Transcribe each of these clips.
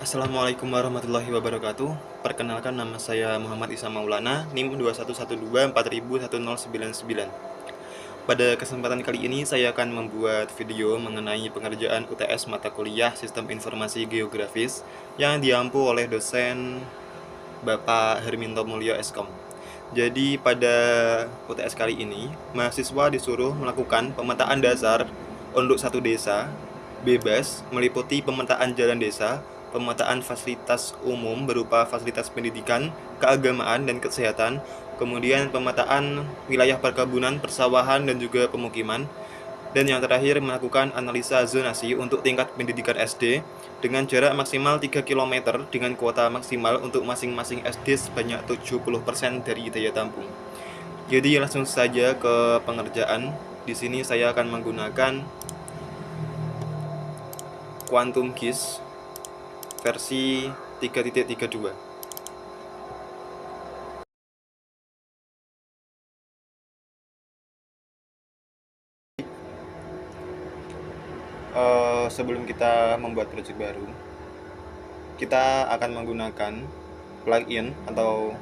Assalamualaikum warahmatullahi wabarakatuh. Perkenalkan, nama saya Muhammad Isa Maulana, NIM 2112401099. Pada kesempatan kali ini saya akan membuat video mengenai pengerjaan UTS mata kuliah Sistem Informasi Geografis yang diampu oleh dosen Bapak Herminto Mulyo Eskom. Jadi pada UTS kali ini, mahasiswa disuruh melakukan pemetaan dasar untuk satu desa bebas, meliputi pemetaan jalan desa, pemetaan fasilitas umum berupa fasilitas pendidikan, keagamaan, dan kesehatan, kemudian pemetaan wilayah perkebunan, persawahan, dan juga pemukiman, dan yang terakhir melakukan analisa zonasi untuk tingkat pendidikan SD dengan jarak maksimal 3 km dengan kuota maksimal untuk masing-masing SD sebanyak 70% dari daya tampung. Jadi langsung saja ke pengerjaan. Di sini saya akan menggunakan Quantum GIS versi 3.32. Sebelum kita membuat project baru, kita akan menggunakan plugin atau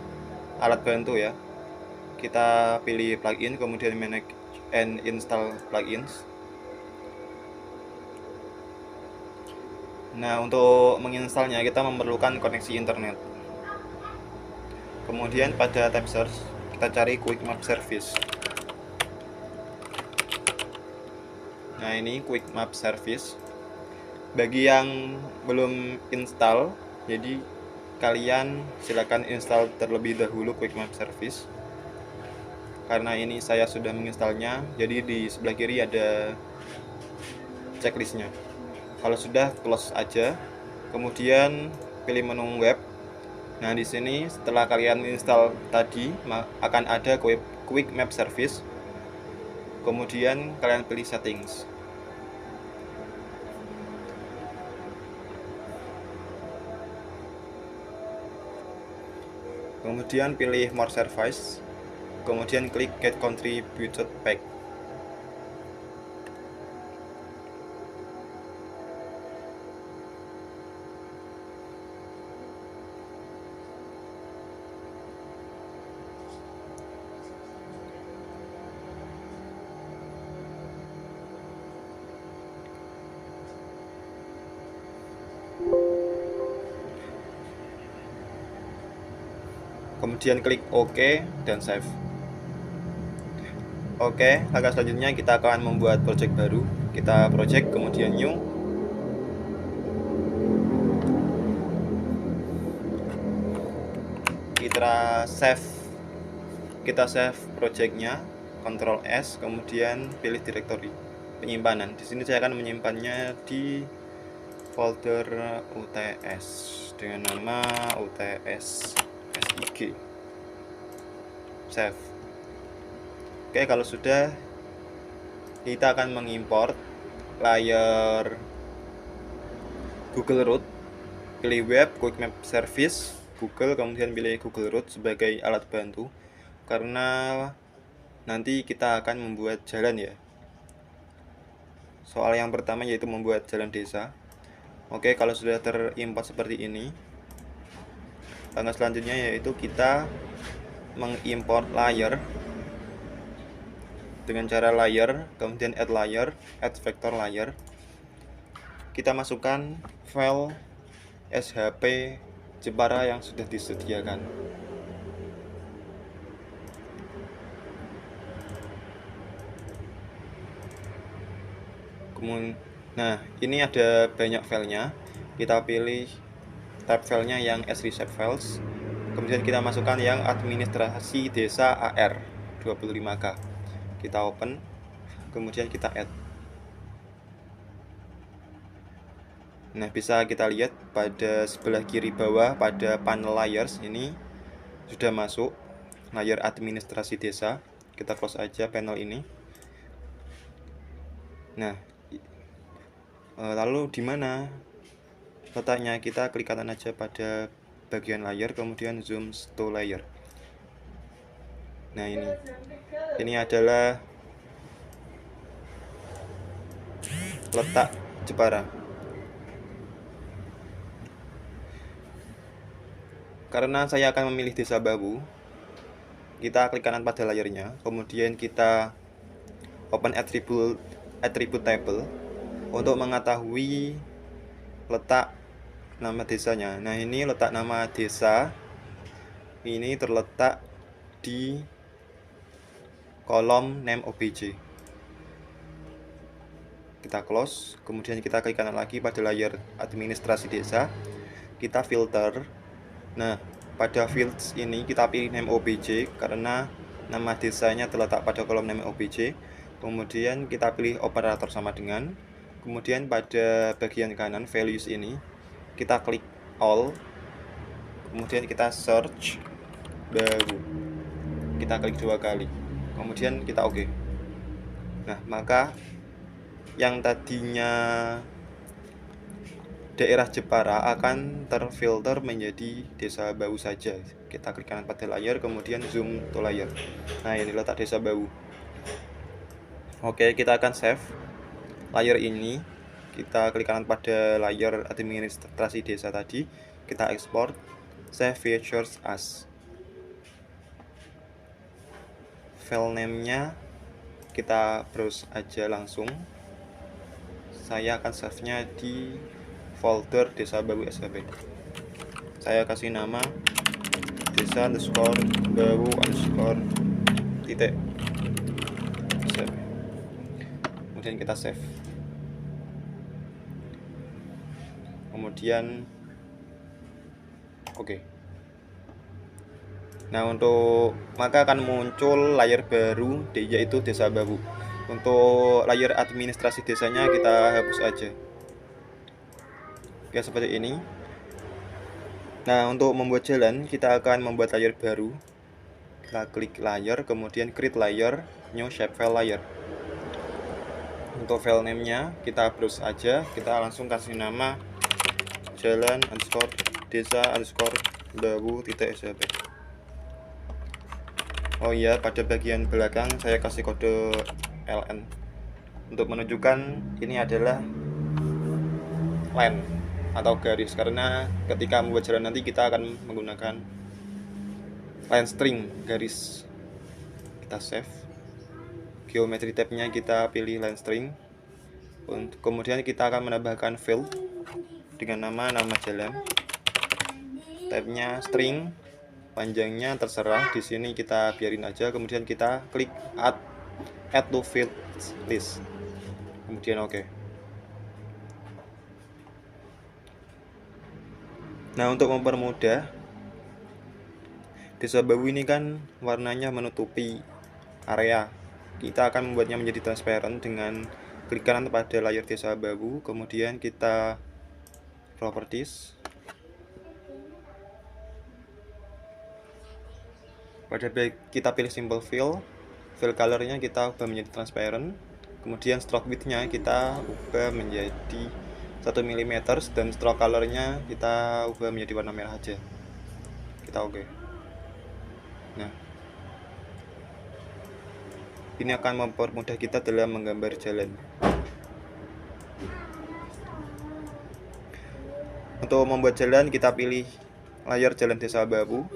alat bantu ya. Kita pilih plugin, kemudian manage and install plugins. Nah, untuk menginstalnya kita memerlukan koneksi internet. Kemudian pada tab search kita cari Quick Map Service. Nah, ini Quick Map Service. Bagi yang belum install, jadi kalian silakan install terlebih dahulu Quick Map Service. Karena ini saya sudah menginstalnya, jadi di sebelah kiri ada checklistnya. Kalau sudah, close aja. Kemudian pilih menu web. Nah, di sini setelah kalian install tadi akan ada Quick Map Service. Kemudian kalian pilih settings. Kemudian pilih more service. Kemudian klik get contributed pack. Kemudian klik OK dan save. Oke, langkah selanjutnya kita akan membuat project baru. Kita project, kemudian new. Kita save projectnya, Ctrl S, kemudian pilih directory penyimpanan. Di sini saya akan menyimpannya di folder UTS dengan nama UTS SIG. Save. Oke, kalau sudah, kita akan mengimport layar Google Root. Pilih web, Quick Map Service, Google, kemudian pilih Google Root sebagai alat bantu. Karena nanti kita akan membuat jalan ya. Soal yang pertama yaitu membuat jalan desa. Oke, kalau sudah terimport seperti ini, langkah selanjutnya yaitu kita mengimport layer dengan cara layer, kemudian add vector layer. Kita masukkan file SHP Jepara yang sudah disediakan. Nah, ini ada banyak filenya. Kita pilih tab filenya yang srecep files. Kemudian kita masukkan yang administrasi desa AR 25K. Kita open, kemudian kita add. Nah, bisa kita lihat pada sebelah kiri bawah pada panel layers ini sudah masuk layar administrasi desa. Kita close aja panel ini. Nah, lalu di mana letaknya? Kita klik kanan aja pada bagian layar, kemudian zoom to layer. Nah, ini adalah letak Jepara. Karena saya akan memilih Desa Bawu, kita klik kanan pada layarnya, kemudian kita open attribute table untuk mengetahui letak nama desanya. Nah, ini letak nama desa ini terletak di kolom name obj. Kita close, kemudian kita klik kanan lagi pada layar administrasi desa, kita filter. Nah, pada fields ini kita pilih name obj karena nama desanya terletak pada kolom name obj. Kemudian kita pilih operator sama dengan. Kemudian pada bagian kanan values ini kita klik all. Kemudian kita search Bawu. Kita klik 2 kali. Kemudian kita oke. Nah, maka yang tadinya daerah Jepara akan terfilter menjadi Desa Bawu saja. Kita klik kanan pada layar, kemudian zoom to layar. Nah, ini letak Desa Bawu. Oke, kita akan save layar ini. Kita klik kanan pada layar administrasi desa tadi. Kita export, save features as. File name-nya kita browse aja langsung. Saya akan save-nya di folder Desa Bawu SHP. Saya kasih nama desa_bawu_ titik SHP. Kemudian kita save. Kemudian oke. Nah, maka akan muncul layar baru yaitu Desa Bawu. Untuk layar administrasi desanya kita hapus aja. Oke, seperti ini. Nah, untuk membuat jalan kita akan membuat layar baru. Kita klik layar, kemudian create layer, new shapefile layer. Untuk file name-nya kita browse aja, kita langsung kasih nama jalan_desa_bawu.shp. Oh iya, pada bagian belakang saya kasih kode LN untuk menunjukkan ini adalah line atau garis, karena ketika membuat jalan nanti kita akan menggunakan line string, garis. Kita save. Geometry tab-nya kita pilih line string. Kemudian kita akan menambahkan field dengan nama jalan. Tab-nya string, panjangnya terserah, di sini kita biarin aja. Kemudian kita klik add to field list. Kemudian oke. Nah, untuk mempermudah, Desa Bawu ini kan warnanya menutupi area. Kita akan membuatnya menjadi transparent dengan klik kanan pada layar Desa Bawu, kemudian kita properties. Kita pilih simple fill colornya kita ubah menjadi transparent, kemudian stroke width-nya kita ubah menjadi 1 mm dan stroke colornya kita ubah menjadi warna merah aja. Kita oke. Nah, ini akan mempermudah kita dalam menggambar jalan. Untuk membuat jalan kita pilih layar jalan Desa Bawu.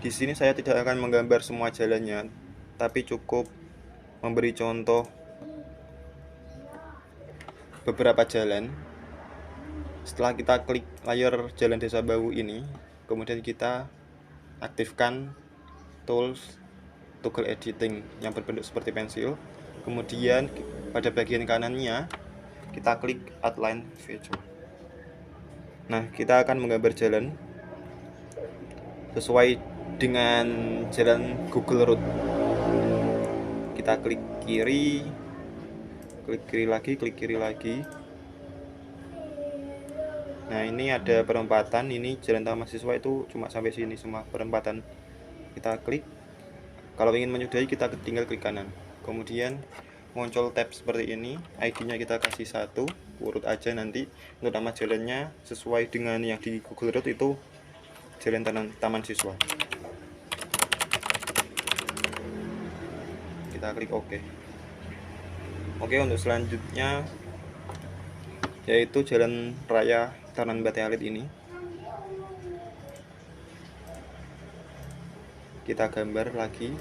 Di sini saya tidak akan menggambar semua jalannya, tapi cukup memberi contoh beberapa jalan. Setelah kita klik layar jalan Desa Bawu ini, kemudian kita aktifkan toggle editing yang berbentuk seperti pensil. Kemudian pada bagian kanannya kita klik outline feature. Nah, kita akan menggambar jalan sesuai dengan jalan Google Road. Kita klik kiri lagi, klik kiri lagi. Nah, ini ada perempatan, ini jalan taman siswa itu cuma sampai sini semua perempatan. Kita klik. Kalau ingin menyudahi kita tinggal klik kanan. Kemudian muncul tab seperti ini, ID-nya kita kasih 1, urut aja nanti. Untuk nama jalannya sesuai dengan yang di Google Road itu jalan taman siswa. Kita klik OK. Oke, untuk selanjutnya yaitu Jalan Raya Tarunan Bate Alit ini. Kita gambar lagi.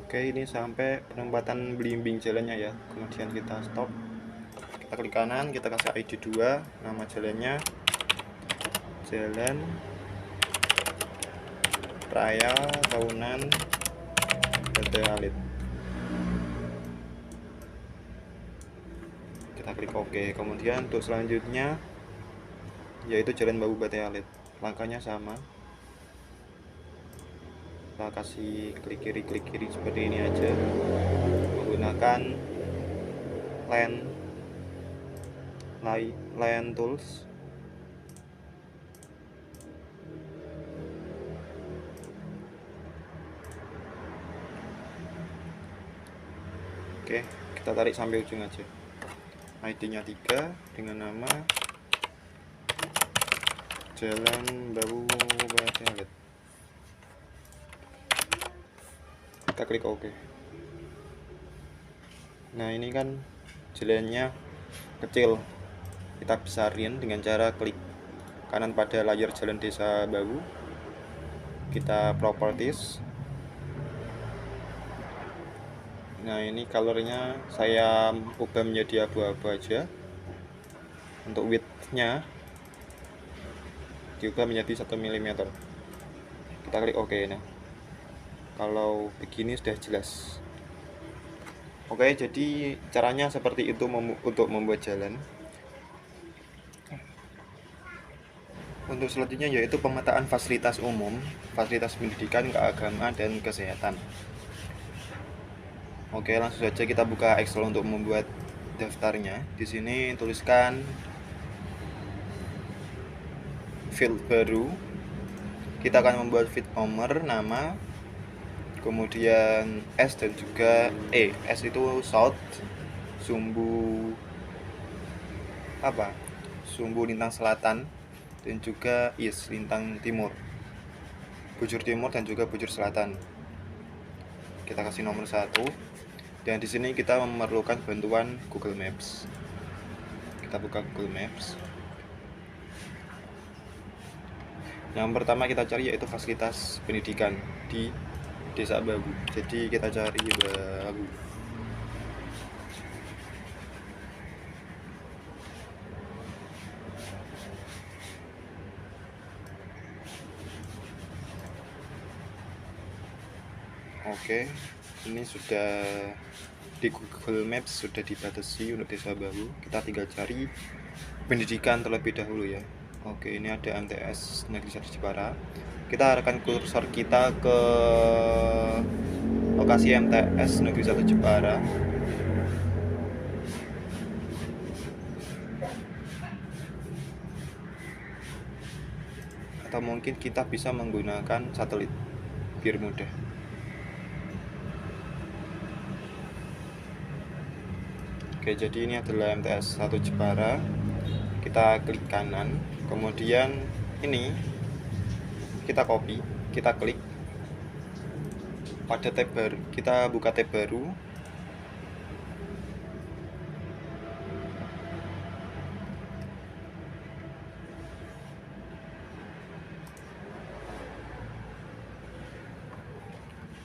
Oke, ini sampai penempatan belimbing jalannya ya. Kemudian kita stop. Kita klik kanan, kita kasih ID 2, nama jalannya Jalan Raya Tarunan Bate Alit. Kita klik OK. Kemudian untuk selanjutnya yaitu Jalan Bawu Bate Alit. Langkahnya sama. Kita kasih klik kiri seperti ini aja, menggunakan line tools. Oke, kita tarik sampai ujung aja. ID-nya 3 dengan nama Jalan Bawu Bate Alit. Kita klik OK. Nah, ini kan jalannya kecil, kita besarin dengan cara klik kanan pada layar jalan desa Bawu. Kita properties. Nah, ini colornya saya ubah menjadi abu-abu aja. Untuk width-nya diubah menjadi 1 mm. Kita klik OK. Nah, kalau begini sudah jelas. Oke, jadi caranya seperti itu untuk membuat jalan. Untuk selanjutnya yaitu pemetaan fasilitas umum, fasilitas pendidikan, keagamaan, dan kesehatan. Oke, langsung saja kita buka Excel untuk membuat daftarnya. Di sini tuliskan field baru. Kita akan membuat field nomor, nama, kemudian S dan juga E. S itu south, sumbu lintang selatan, dan juga east, lintang timur, bujur timur dan juga bujur selatan. Kita kasih nomor 1. Dan di sini kita memerlukan bantuan Google Maps. Kita buka Google Maps. Yang pertama kita cari yaitu fasilitas pendidikan di Desa Bawu. Jadi kita cari Bawu. Oke, ini sudah di Google Maps sudah dibatasi untuk Desa Bawu. Kita tinggal cari pendidikan terlebih dahulu ya. Oke, ini ada MTS Negeri 1 Jepara. Kita arahkan kursor kita ke lokasi MTS Negeri 1 Jepara. atau mungkin kita bisa menggunakan satelit biar mudah. Oke, jadi ini adalah MTS 1 Jepara. Kita klik kanan, kemudian ini kita copy, kita klik pada tab baru, kita buka tab baru.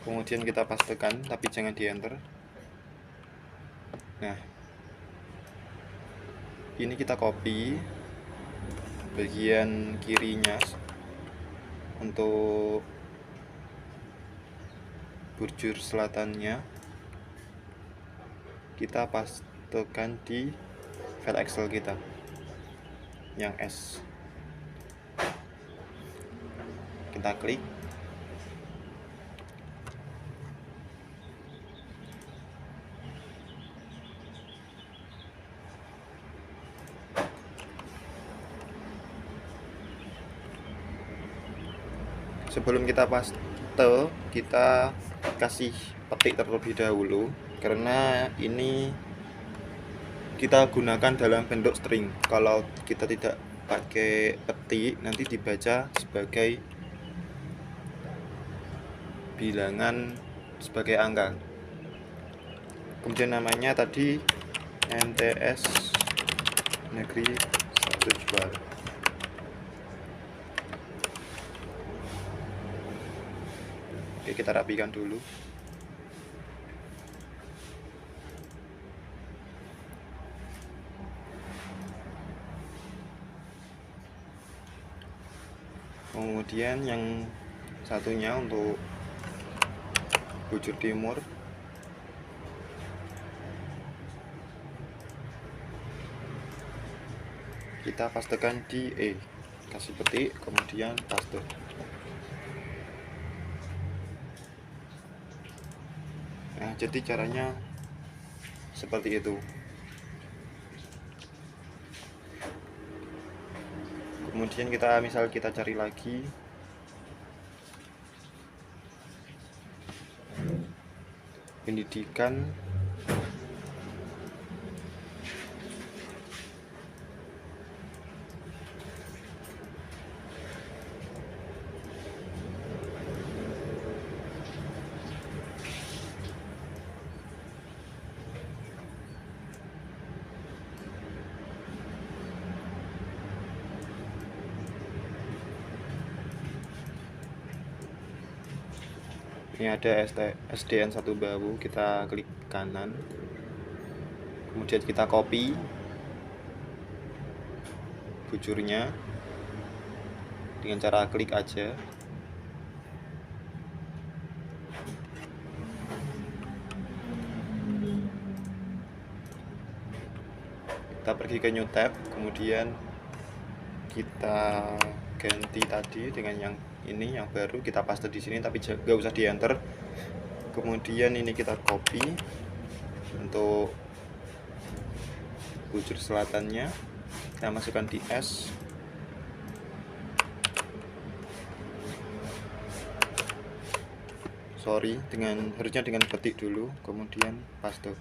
Kemudian kita pastekan, tapi jangan di enter. Nah, ini kita copy bagian kirinya untuk bujur selatannya, kita pastekan di file Excel kita yang S. Kita klik. Sebelum kita paste, kita kasih petik terlebih dahulu, karena ini kita gunakan dalam bentuk string. Kalau kita tidak pakai petik, nanti dibaca sebagai bilangan, sebagai angka. Kemudian namanya tadi MTS Negeri 1 Jepara. Oke, kita rapikan dulu. Kemudian yang satunya untuk bujur timur, kita pastekan di E, kasih petik, kemudian paste. Nah, jadi caranya seperti itu. Kemudian misal kita cari lagi pendidikan, ini ada SDN 1 Bawu, kita klik kanan, kemudian kita copy bujurnya dengan cara klik aja. Kita pergi ke new tab, kemudian kita ganti tadi dengan yang ini, yang baru kita paste di sini, tapi gak usah di enter. Kemudian ini kita copy untuk bujur selatannya, kita masukkan di S. Harusnya dengan petik dulu, kemudian paste.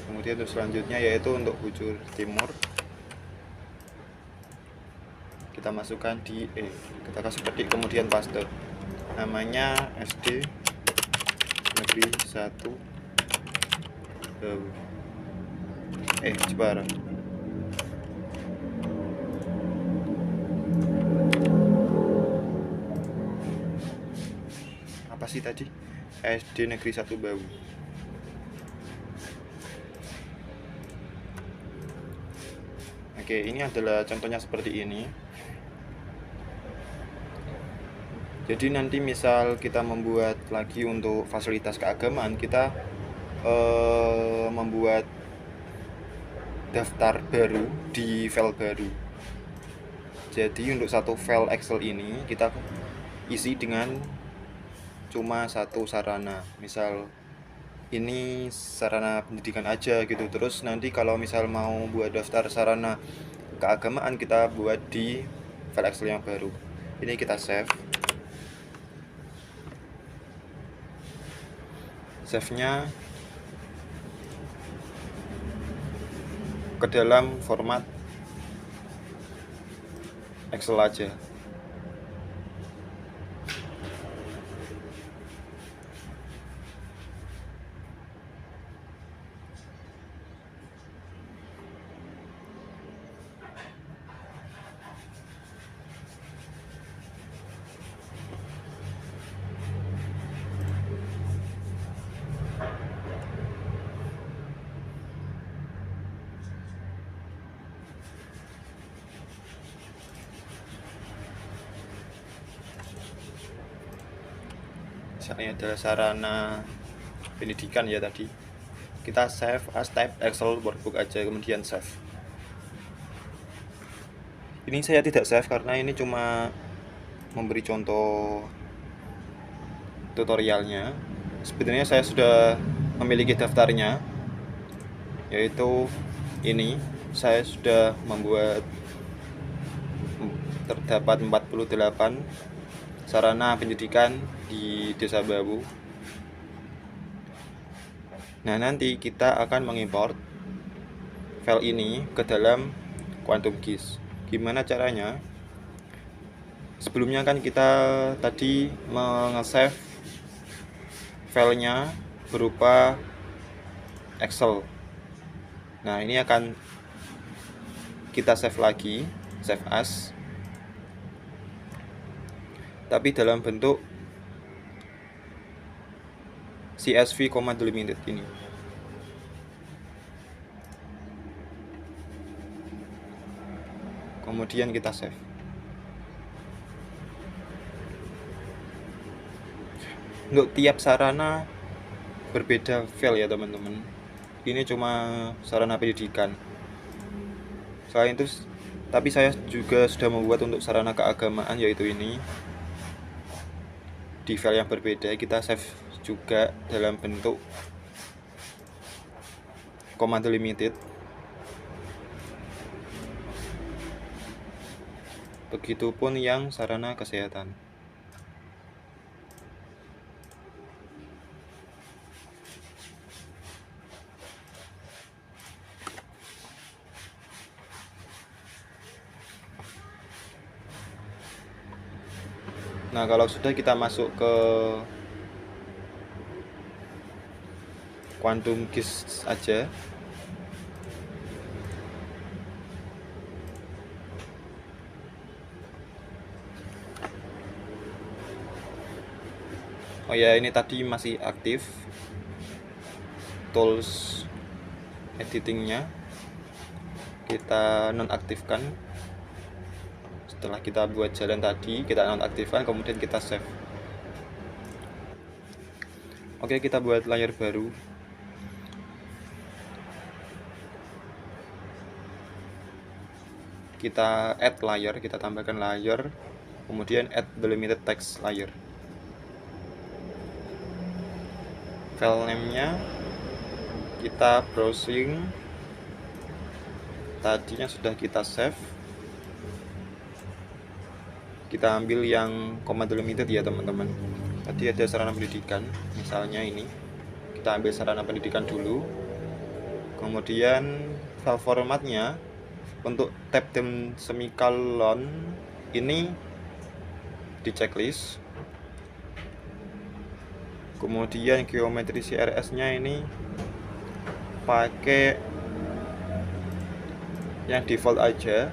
Kemudian untuk selanjutnya yaitu untuk bujur timur, kita masukkan di E, kita kasih petik, kemudian paste. Namanya SD Negeri 1 Bawu, Jepara. Apa sih tadi? SD Negeri 1 Bawu. Oke, ini adalah contohnya seperti ini. Jadi nanti misal kita membuat lagi untuk fasilitas keagamaan, kita membuat daftar baru di file baru. Jadi untuk satu file Excel ini kita isi dengan cuma satu sarana. Misal ini sarana pendidikan aja gitu. Terus nanti kalau misal mau buat daftar sarana keagamaan, kita buat di file Excel yang baru. Ini kita save. Save-nya ke dalam format Excel aja. Misalnya adalah sarana pendidikan ya tadi. Kita save as type Excel workbook aja, kemudian save. Ini saya tidak save karena ini cuma memberi contoh tutorialnya. Sebenarnya saya sudah memiliki daftarnya, yaitu ini. Saya sudah membuat terdapat 48 sarana pendidikan di Desa Bawu. Nah, nanti kita akan mengimport file ini ke dalam Quantum GIS. Gimana caranya? Sebelumnya kan kita tadi nge-save filenya berupa Excel. Nah, ini akan kita save lagi, save as, tapi dalam bentuk CSV command delimited ini. Kemudian kita save. Untuk tiap sarana berbeda file ya teman-teman. Ini cuma sarana pendidikan. Selain itu, tapi saya juga sudah membuat untuk sarana keagamaan, yaitu ini. Di file yang berbeda kita save juga dalam bentuk command delimited. Begitupun yang sarana kesehatan. Nah, kalau sudah, kita masuk ke Quantum GIS aja. Oh ya, ini tadi masih aktif tools editingnya, kita nonaktifkan. Setelah kita buat jalan tadi, kita nonaktifkan, kemudian kita save. Oke, kita buat layar baru. Kita add layer, kita tambahkan layer, kemudian add delimited text layer. File name-nya kita browsing, tadinya sudah kita save. Kita ambil yang command delimited ya teman-teman. Tadi ada sarana pendidikan, misalnya ini. Kita ambil sarana pendidikan dulu. Kemudian file formatnya untuk tab dan semikolon ini di checklist. Kemudian geometri CRS-nya ini pakai yang default aja.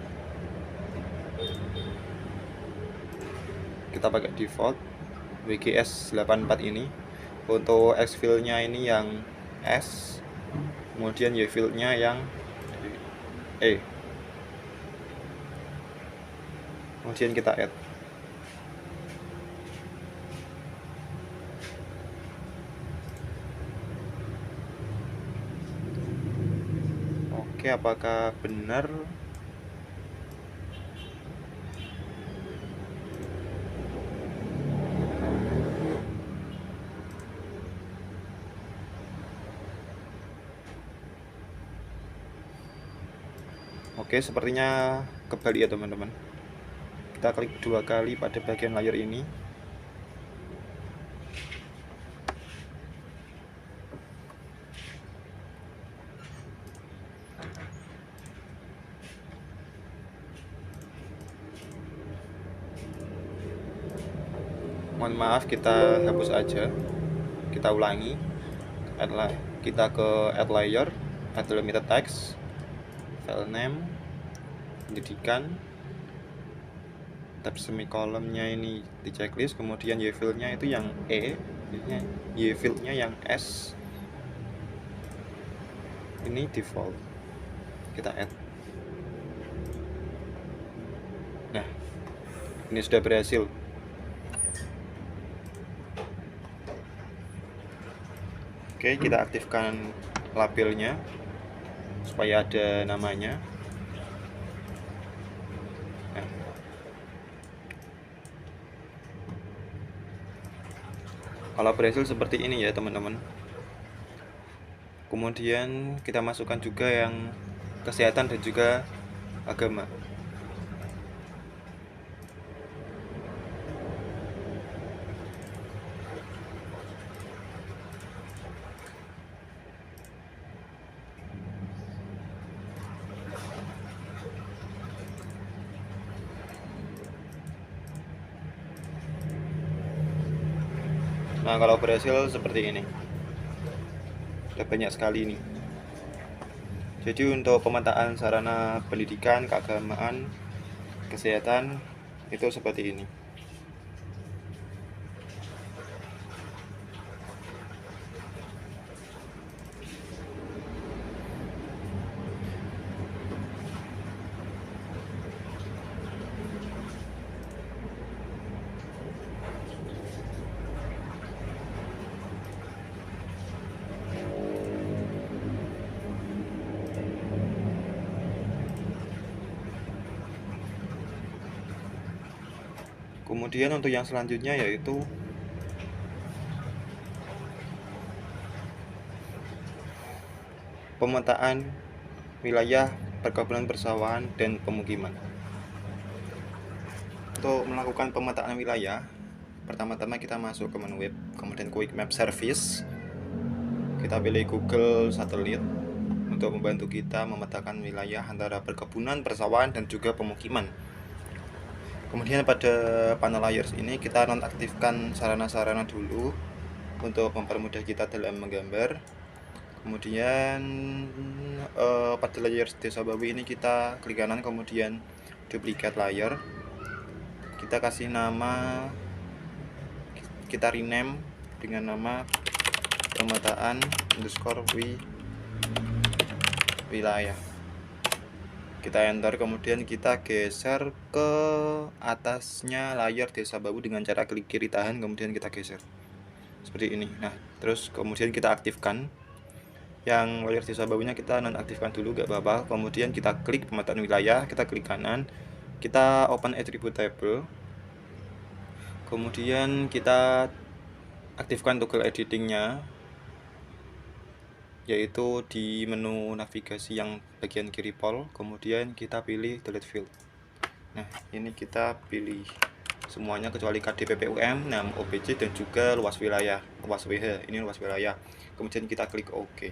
Kita pakai default WGS 84 ini. Untuk X-field-nya ini yang S, kemudian Y-field-nya yang E. Kemudian kita add. Oke, apakah benar? Oke, sepertinya kebalik ya teman-teman. Kita klik 2 kali pada bagian layar ini. Mohon maaf, kita hapus aja. Kita ulangi. Kita ke add layer, add delimited text, file name, pendidikan, tab semikolonnya ini di checklist, kemudian y file-nya itu yang E, y file-nya yang S. Ini default. Kita add. Nah, ini sudah berhasil. Oke, kita aktifkan labelnya supaya ada namanya. Nah, kalau berhasil seperti ini ya teman-teman. Kemudian kita masukkan juga yang kesehatan dan juga agama. Nah, kalau berhasil seperti ini. Sudah banyak sekali nih. Jadi untuk pemetaan sarana pendidikan, keagamaan, kesehatan itu seperti ini. Kemudian untuk yang selanjutnya yaitu pemetaan wilayah perkebunan, persawahan, dan pemukiman. Untuk melakukan pemetaan wilayah, pertama-tama kita masuk ke menu web, kemudian Quick Map Service. Kita pilih Google Satelit untuk membantu kita memetakan wilayah antara perkebunan, persawahan, dan juga pemukiman. Kemudian pada panel layers ini kita nonaktifkan sarana-sarana dulu untuk mempermudah kita dalam menggambar. Kemudian pada layers desa Bawi ini kita klik kanan, kemudian duplicate layer. Kita kasih nama, kita rename dengan nama pemetaan underscore wilayah. Kita enter, kemudian kita geser ke atasnya layar desa Bawu dengan cara klik kiri tahan, kemudian kita geser seperti ini. Nah, terus kemudian kita aktifkan yang layar desa Bawunya, kita nonaktifkan dulu gak apa-apa. Kemudian kita klik pemetaan wilayah, kita klik kanan, kita open attribute table, kemudian kita aktifkan toggle editingnya, yaitu di menu navigasi yang bagian kiri pol. Kemudian kita pilih delete field. Nah, ini kita pilih semuanya kecuali KDPPUM, NAM, OBJ, dan juga luas wilayah, luas WH. Ini luas wilayah. Kemudian kita klik OK.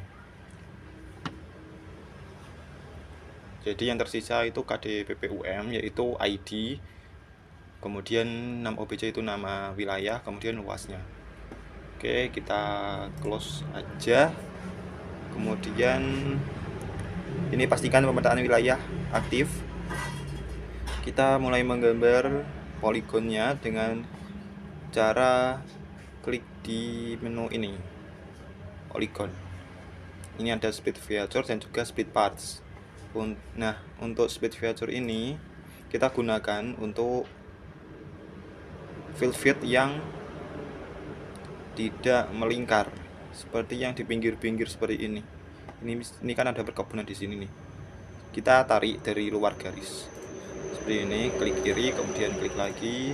Jadi yang tersisa itu KDPPUM, yaitu ID, kemudian NAM, OBJ itu nama wilayah, kemudian luasnya. Oke, kita close aja. Kemudian ini pastikan pemetaan wilayah aktif. Kita mulai menggambar poligonnya dengan cara klik di menu ini, polygon. Ini ada split feature dan juga split parts. Nah, untuk split feature ini kita gunakan untuk field feed yang tidak melingkar, seperti yang di pinggir-pinggir seperti ini. Ini kan ada perkebunan di sini nih. Kita tarik dari luar garis. Seperti ini, klik kiri, kemudian klik lagi.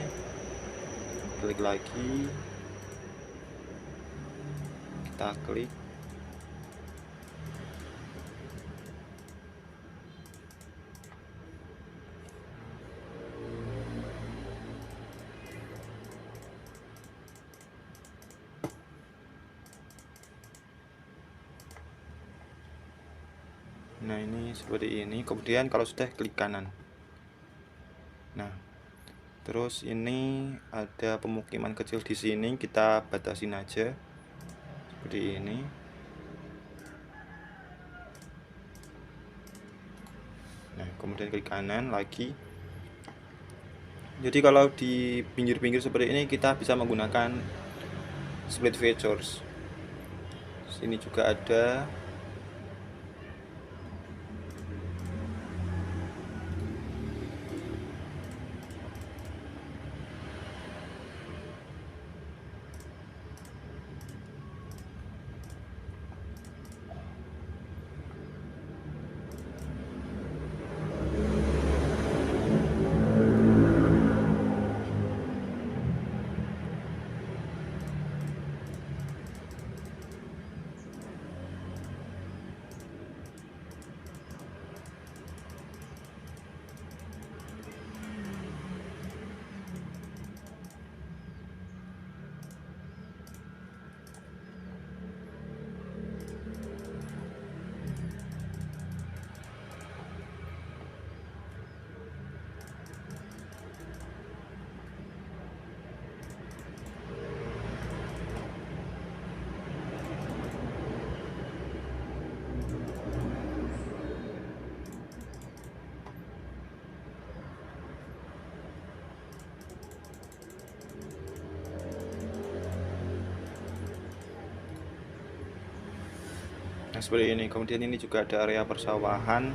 Kita klik. Nah, ini seperti ini. Kemudian kalau sudah klik kanan. Nah, terus ini ada pemukiman kecil di sini, kita batasin aja seperti ini. Nah, kemudian klik kanan lagi. Jadi kalau di pinggir-pinggir seperti ini kita bisa menggunakan split features. Sini juga ada. Nah, seperti ini. Kemudian ini juga ada area persawahan.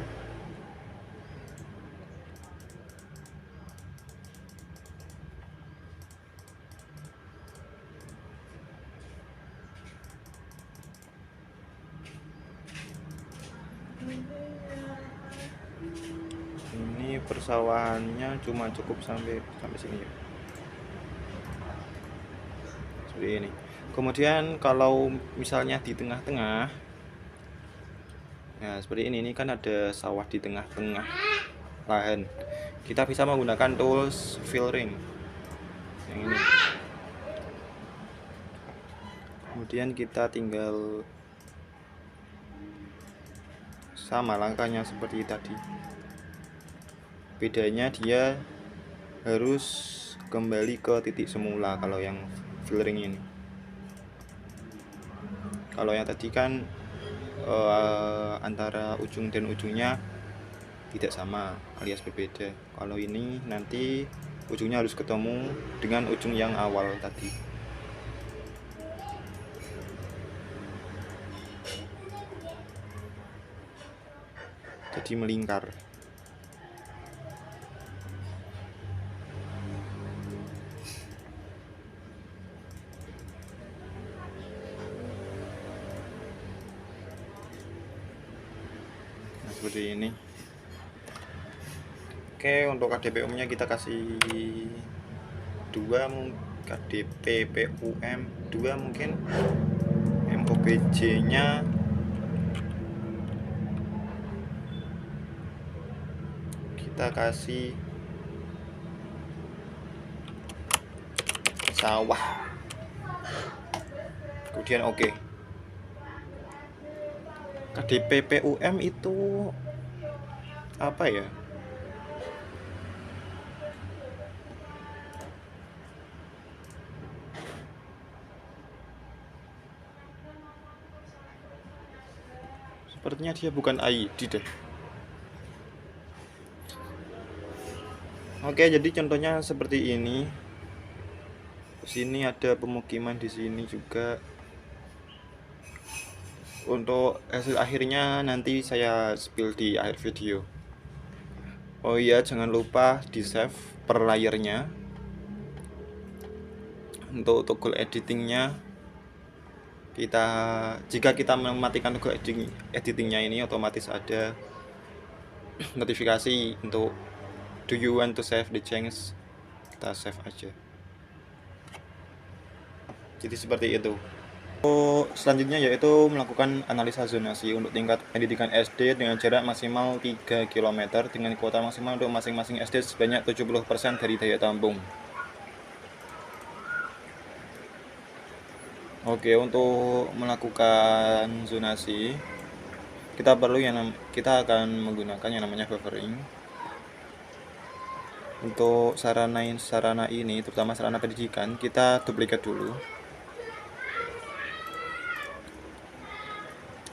Ini persawahannya cuma cukup sampai sini ya. Seperti ini. Kemudian kalau misalnya di tengah-tengah, nah seperti ini kan ada sawah di tengah-tengah lahan. Kita bisa menggunakan tools filtering yang ini. Kemudian kita tinggal sama langkahnya seperti tadi. Bedanya dia harus kembali ke titik semula kalau yang filtering ini. Kalau yang tadi kan antara ujung dan ujungnya tidak sama alias berbeda. Kalau ini nanti ujungnya harus ketemu dengan ujung yang awal tadi. Jadi melingkar. Nah, seperti ini. Oke, untuk KDP umumnya kita kasih 2, KDP PUM 2 mungkin. MOBJ nya kita kasih sawah. Kemudian oke. KDP PUM itu apa ya? Sepertinya dia bukan ID deh. Oke, jadi contohnya seperti ini. Di sini ada pemukiman, di sini juga. Untuk hasil akhirnya nanti saya spill di akhir video. Oh iya, jangan lupa di save per layernya. Untuk toggle editingnya, jika kita mematikan toggle editingnya ini, otomatis ada notifikasi untuk do you want to save the change. Kita save aja. Jadi seperti itu. Selanjutnya yaitu melakukan analisa zonasi untuk tingkat pendidikan SD dengan jarak maksimal 3 km dengan kuota maksimal untuk masing-masing SD sebanyak 70% dari daya tampung. Oke, untuk melakukan zonasi kita akan menggunakan yang namanya buffering. Untuk sarana ini, terutama sarana pendidikan, kita duplikat dulu.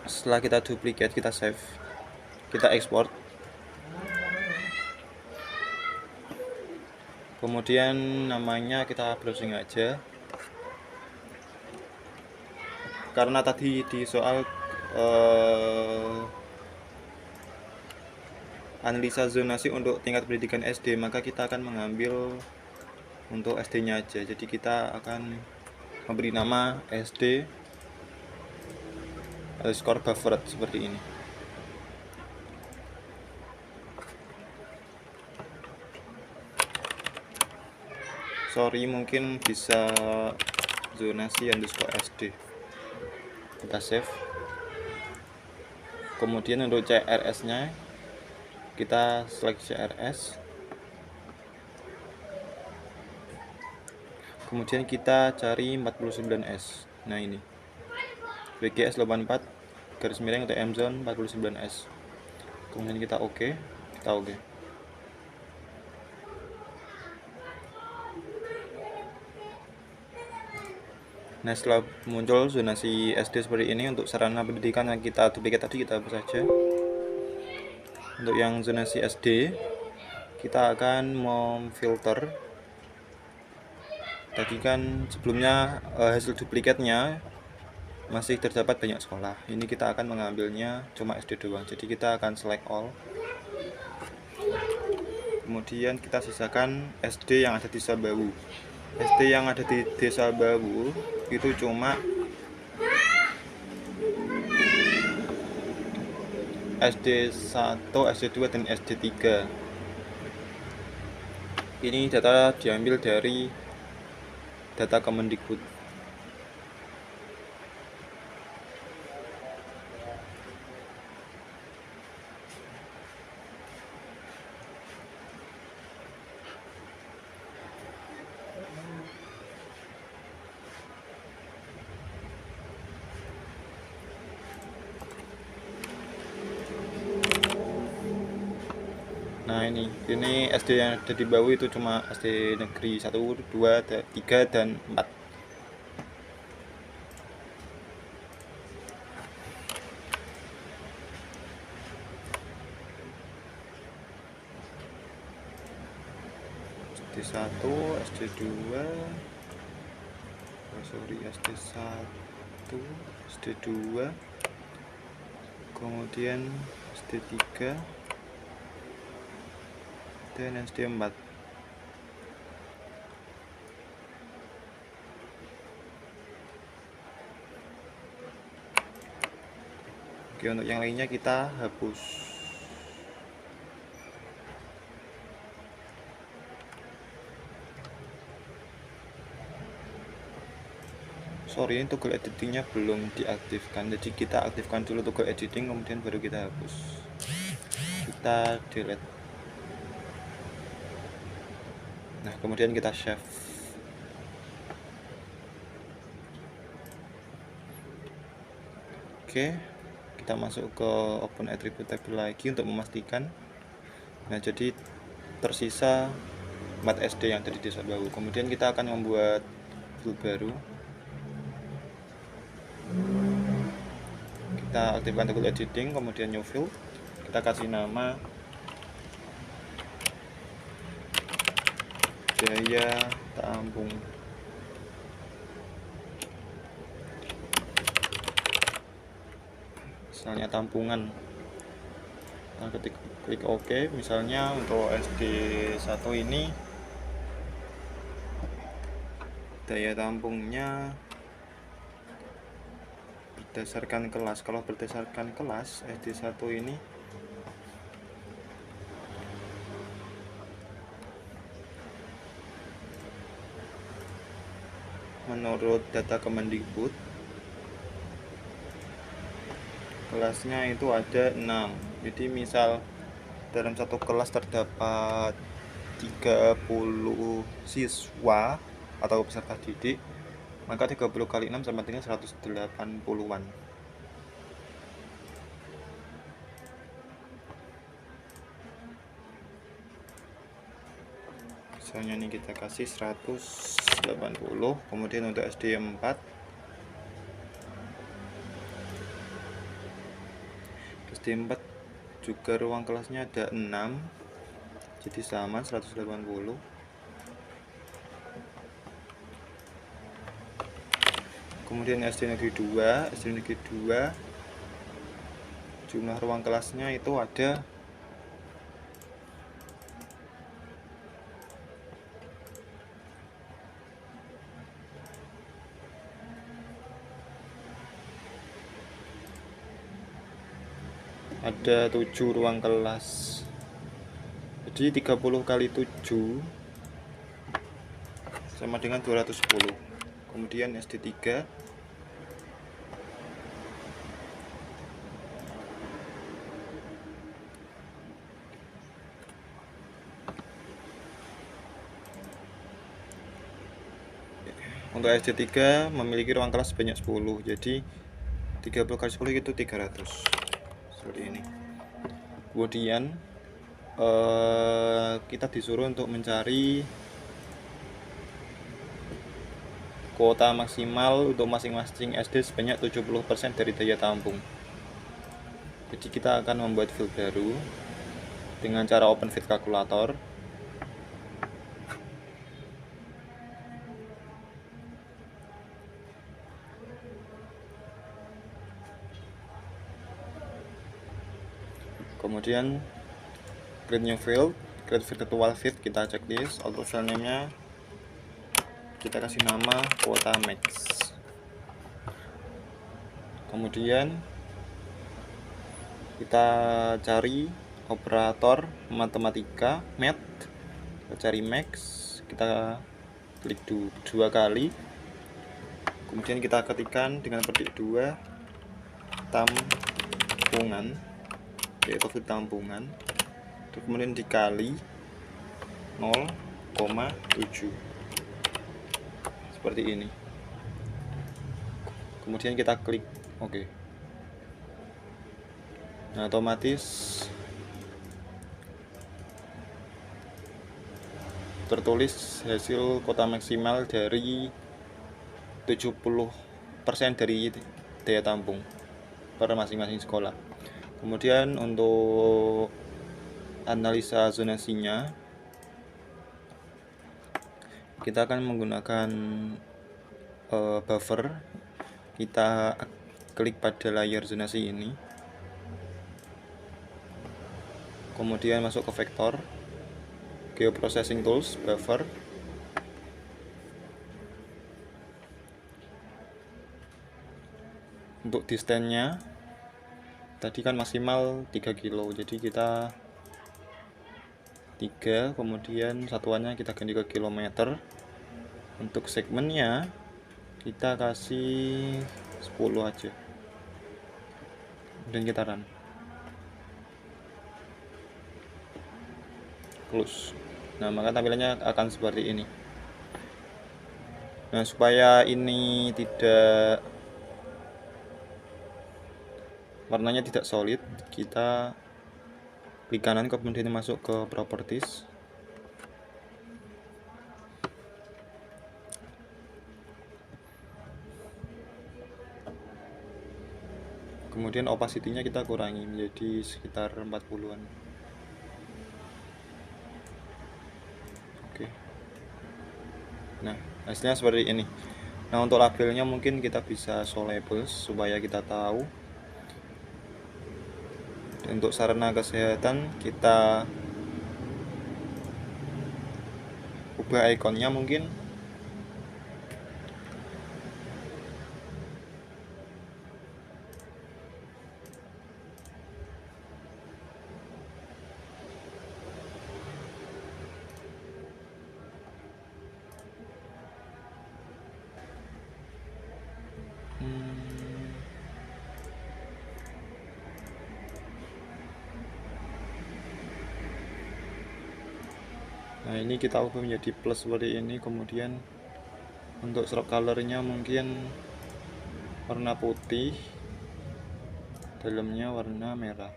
Setelah kita duplikat, kita save, kita export. Kemudian namanya kita browsing aja. Karena tadi di soal analisa zonasi untuk tingkat pendidikan SD, maka kita akan mengambil untuk SD-nya aja. Jadi kita akan memberi nama SD skor buffered seperti ini. Sorry, mungkin bisa zonasi underscore SD. Kita save. Kemudian untuk CRS-nya kita select CRS. Kemudian kita cari 49S. Nah ini BGS 84 garis miring TM zone 49S. Kemudian kita oke. Nah, setelah muncul zonasi SD seperti ini, untuk sarana pendidikan yang kita duplikat tadi kita hapus saja. Untuk yang zonasi SD, kita akan memfilter. Tadi kan sebelumnya hasil duplikatnya masih terdapat banyak sekolah. Ini kita akan mengambilnya cuma SD doang. Jadi kita akan select all. Kemudian kita sisakan SD yang ada di Desa Bawu. SD yang ada di Desa Bawu itu cuma SD 1, SD 2, dan SD 3. Ini data diambil dari data Kemendikbud. Nah ini SD yang ada di Bawu itu cuma SD negeri 1, 2, 3, dan 4. SD 1, SD 2, SD 1, SD 2, kemudian SD 3, dan SD 4. Oke, untuk yang lainnya kita hapus. Sorry, toggle editingnya belum diaktifkan, jadi kita aktifkan dulu toggle editing, kemudian baru kita hapus. Kita delete. Nah, kemudian kita save. Oke, kita masuk ke open attribute table lagi untuk memastikan. Nah, jadi tersisa 4 SD yang tadi di Desa Bawu. Kemudian kita akan membuat field baru. Kita aktifkan toggle editing, kemudian new field. Kita kasih nama Jaya Tampung. Misalnya Tampungan. Nah, ketika klik OK, misalnya untuk SD 1 ini daya tampungnya berdasarkan kelas. Kalau berdasarkan kelas, SD 1 ini menurut data Kemendikbud kelasnya itu ada 6. Jadi misal dalam satu kelas terdapat 30 siswa atau peserta didik, maka 30 kali 6 sama dengan 180-an. misalnya ini kita kasih 180. Kemudian untuk SD4 juga ruang kelasnya ada 6, jadi sama 180. Kemudian SD Negeri 2 jumlah ruang kelasnya itu ada 7 ruang kelas, jadi 30 kali 7 sama dengan 210. Kemudian SD3 untuk SD3 memiliki ruang kelas sebanyak 10, jadi 30 kali 10 itu 300, seperti ini. Kemudian kita disuruh untuk mencari kuota maksimal untuk masing-masing SD sebanyak 70% dari daya tampung. Jadi kita akan membuat field baru dengan cara open field calculator. Kemudian create new field, create virtual field, kita checklist, auto file name-nya kita kasih nama kuota max. Kemudian kita cari operator matematika math, kita cari max, kita klik 2 kali, kemudian kita ketikkan dengan petik 2 tampungan, yaitu field tampungan, kemudian dikali 0,7 seperti ini. Kemudian kita klik OK. Nah, otomatis tertulis hasil kuota maksimal dari 70% dari daya tampung per masing-masing sekolah. Kemudian untuk analisa zonasinya, kita akan menggunakan buffer. Kita klik pada layar zonasi ini, kemudian masuk ke vektor, geoprocessing tools, buffer. Untuk distance-nya tadi kan maksimal 3 kilo, jadi kita 3, kemudian satuannya kita ganti ke kilometer. Untuk segmennya kita kasih 10 aja, dan kita run, close. Nah, maka tampilannya akan seperti ini. Nah, supaya ini tidak warnanya tidak solid, kita klik kanan, kemudian masuk ke properties, kemudian opacity-nya kita kurangi menjadi sekitar 40-an. Oke. Nah, hasilnya seperti ini. Nah, untuk labelnya mungkin kita bisa show labels supaya kita tahu. Untuk sarana kesehatan kita ubah ikonnya mungkin. Nah, ini kita ubah menjadi plus seperti ini. Kemudian untuk stroke colornya mungkin warna putih, dalamnya warna merah.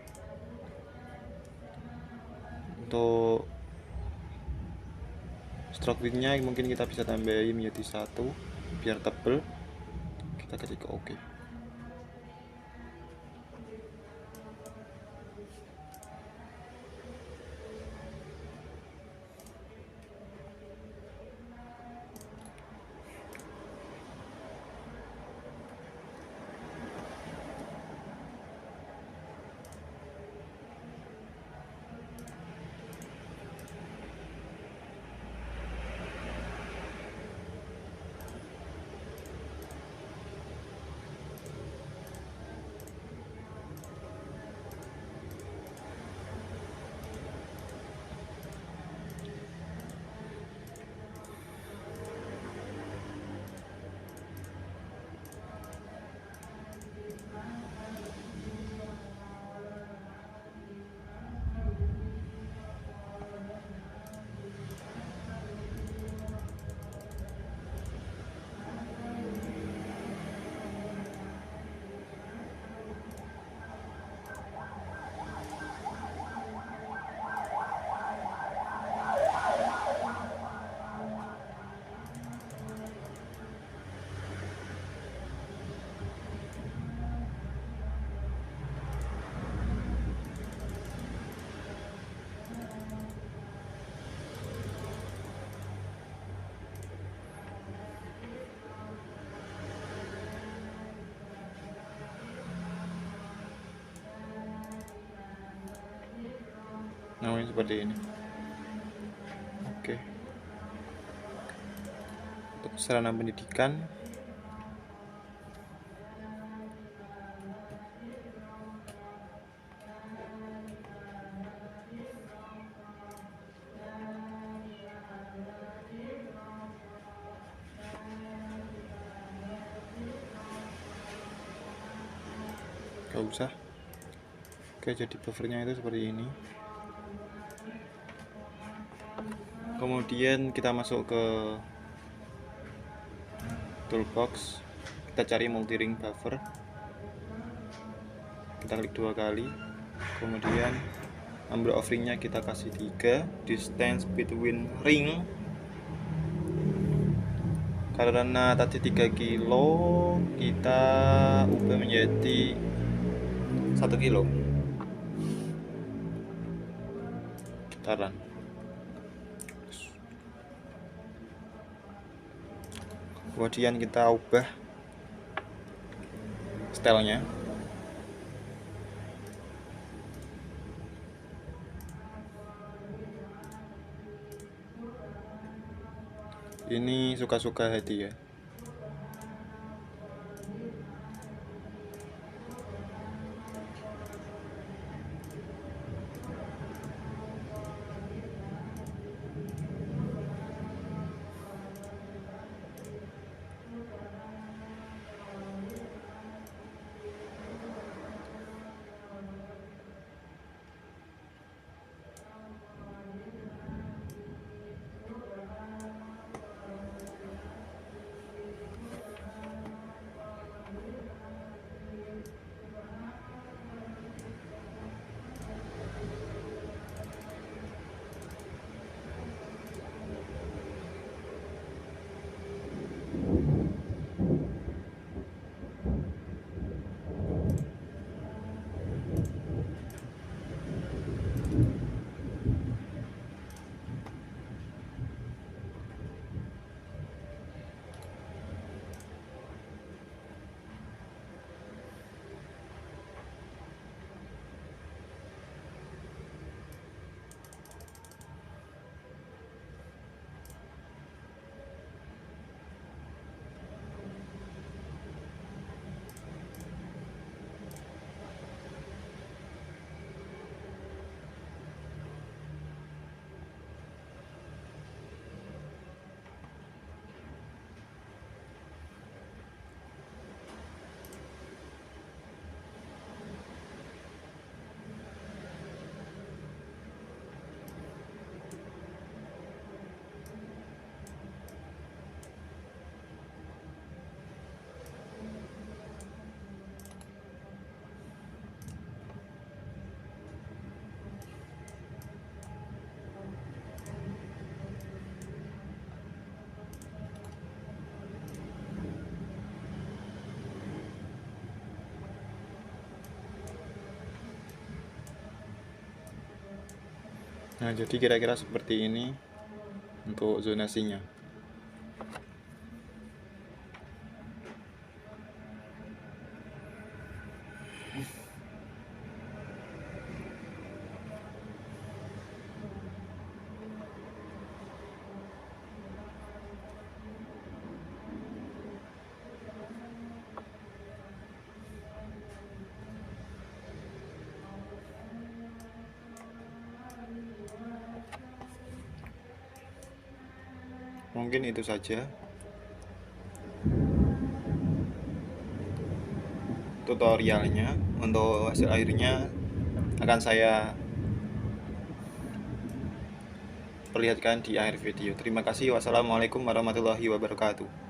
Untuk Stroke width-nya mungkin kita bisa tambahin menjadi 1 biar tebel. Kita ketik oke. Namanya seperti ini. Oke. Untuk sarana pendidikan, gak usah. Oke, jadi buffernya itu seperti ini. Kemudian kita masuk ke toolbox, kita cari multi-ring buffer, kita klik 2 kali, kemudian number of ring-nya kita kasih 3, distance between ring karena tadi 3 kilo kita ubah menjadi 1 kilo. Kita run. Kemudian kita ubah stylenya. Ini suka-suka hati ya. Nah, jadi kira-kira seperti ini untuk zonasinya. Mungkin itu saja tutorialnya. Untuk hasil akhirnya akan saya perlihatkan di akhir video. Terima kasih. Wassalamualaikum warahmatullahi wabarakatuh.